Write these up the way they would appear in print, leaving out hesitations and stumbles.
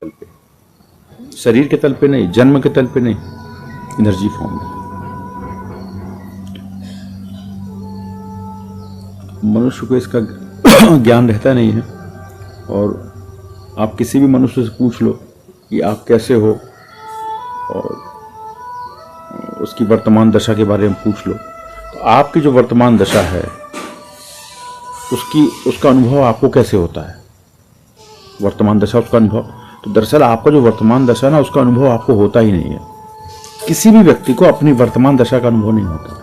तल पे, शरीर के तल पे नहीं, जन्म के तल पे नहीं, एनर्जी फॉर्म में। मनुष्य को इसका ज्ञान रहता नहीं है। और आप किसी भी मनुष्य से पूछ लो कि आप कैसे हो, और उसकी वर्तमान दशा के बारे में पूछ लो, तो आपकी जो वर्तमान दशा है उसका अनुभव आपको कैसे होता है। वर्तमान दशा, उसका अनुभव, तो दरअसल आपका जो वर्तमान दशा ना, उसका अनुभव आपको होता ही नहीं है। किसी भी व्यक्ति को अपनी वर्तमान दशा का अनुभव नहीं होता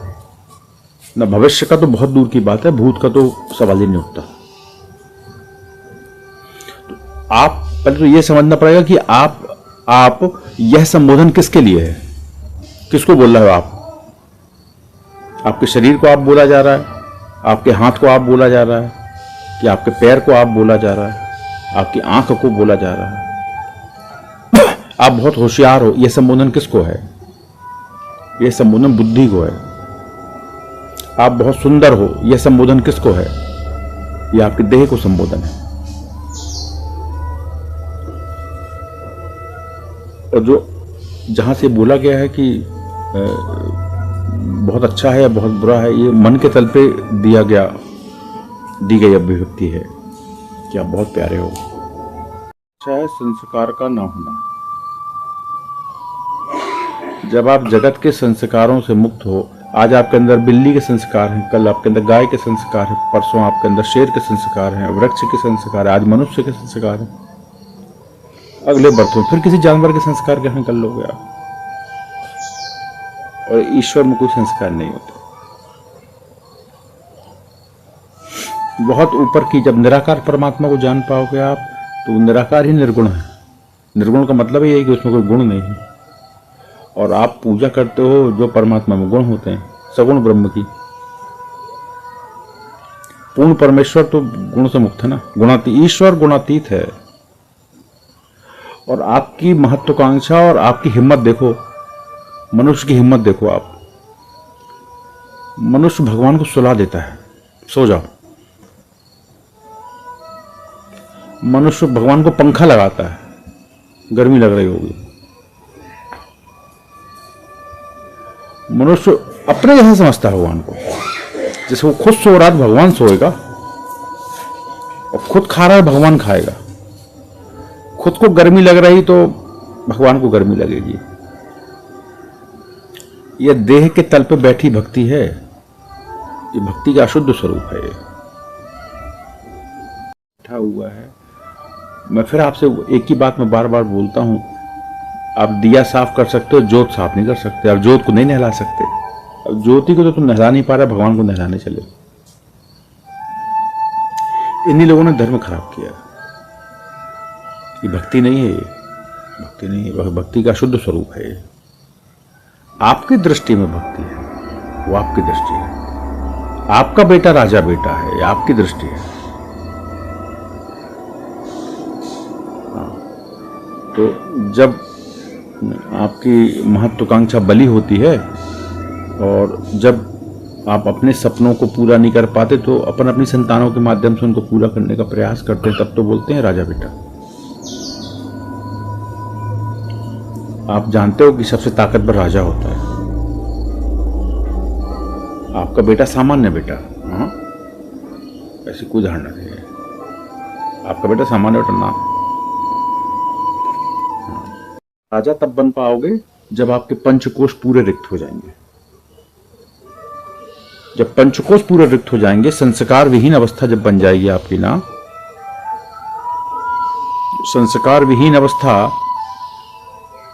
ना। भविष्य का तो बहुत दूर की बात है, भूत का तो सवाल ही नहीं उठता। तो आप पहले तो यह समझना पड़ेगा कि आप यह संबोधन किसके लिए है, किसको बोल रहे हो आप। आपके शरीर को आप बोला जा रहा है, आपके हाथ को आप बोला जा रहा है, कि आपके पैर को आप बोला जा रहा है, आपकी आंख को बोला जा रहा है। आप बहुत होशियार हो, यह संबोधन किसको है? यह संबोधन बुद्धि को है। आप बहुत सुंदर हो, यह संबोधन किसको है? यह आपके देह को संबोधन है। और जो जहां से बोला गया है कि बहुत अच्छा है या बहुत बुरा है, ये मन के तल पे दी गई अभिव्यक्ति है कि आप बहुत प्यारे हो। अच्छा है संस्कार का ना होना। जब आप जगत के संस्कारों से मुक्त हो, आज आपके अंदर बिल्ली के संस्कार हैं, कल आपके अंदर गाय के संस्कार हैं, परसों आपके अंदर शेर के संस्कार हैं, वृक्ष के संस्कार हैं, आज मनुष्य के संस्कार हैं, अगले बर्थ में फिर किसी जानवर के संस्कार ग्रहण कर लोगे आप। और ईश्वर में कोई संस्कार नहीं होते। बहुत ऊपर की जब निराकार परमात्मा को जान पाओगे आप, तो निराकार ही निर्गुण है। निर्गुण का मतलब ये है कि उसमें कोई गुण नहीं है। और आप पूजा करते हो जो परमात्मा में गुण होते हैं, सगुण ब्रह्म की। पूर्ण परमेश्वर तो गुण से मुक्त है ना, गुणातीत। ईश्वर गुणातीत है। और आपकी महत्वाकांक्षा और आपकी हिम्मत देखो, मनुष्य की हिम्मत देखो आप। मनुष्य भगवान को सुला देता है, सो जाओ। मनुष्य भगवान को पंखा लगाता है, गर्मी लग रही होगी। मनुष्य अपने जैसा समझता है भगवान को, जैसे वो खुद सो रहा है भगवान सोएगा, और खुद खा रहा है भगवान खाएगा। खुद को गर्मी लग रही तो भगवान को गर्मी लगेगी। यह देह के तल पे बैठी भक्ति है, ये भक्ति का अशुद्ध स्वरूप है। बैठा हुआ है। मैं फिर आपसे एक ही बात में बार बार बोलता हूं, आप दिया साफ कर सकते हो, जोत साफ नहीं कर सकते। आप जोत को नहीं नहला सकते। अब ज्योति को तो तुम नहला नहीं पा रहे, भगवान को नहलाने चले। इन्हीं लोगों ने धर्म खराब किया। ये भक्ति नहीं है, ये भक्ति नहीं है, भक्ति का शुद्ध स्वरूप है। ये आपकी दृष्टि में भक्ति है, वो आपकी दृष्टि है। आपका बेटा राजा बेटा है, ये आपकी दृष्टि है। तो जब आपकी महत्वाकांक्षा बली होती है, और जब आप अपने सपनों को पूरा नहीं कर पाते, तो अपनी संतानों के माध्यम से उनको पूरा करने का प्रयास करते हैं, तब तो बोलते हैं राजा बेटा। आप जानते हो कि सबसे ताकतवर राजा होता है। आपका बेटा सामान्य बेटा, हाँ, ऐसी कोई धारणा नहीं है। आपका बेटा सामान्य बेटा ना। राजा तब बन पाओगे जब आपके पंचकोश पूरे रिक्त हो जाएंगे। जब पंचकोश पूरे रिक्त हो जाएंगे, संस्कार विहीन अवस्था जब बन जाएगी आपकी ना, संस्कार विहीन अवस्था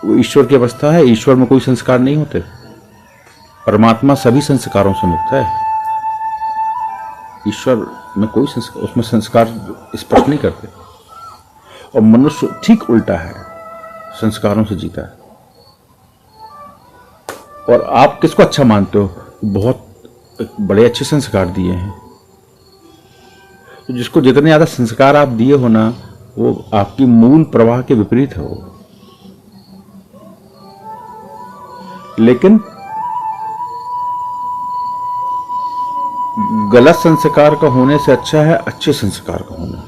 वो ईश्वर की अवस्था है। ईश्वर में कोई संस्कार नहीं होते। परमात्मा सभी संस्कारों से मुक्त है। ईश्वर में कोई संस्कार, उसमें संस्कार स्पर्श नहीं करते। और मनुष्य ठीक उल्टा है, संस्कारों से जीता है। और आप किसको अच्छा मानते हो? बहुत बड़े अच्छे संस्कार दिए हैं। तो जिसको जितने ज्यादा संस्कार आप दिए हो ना, वो आपकी मूल प्रवाह के विपरीत है वो। लेकिन गलत संस्कार का होने से अच्छा है अच्छे संस्कार का होना।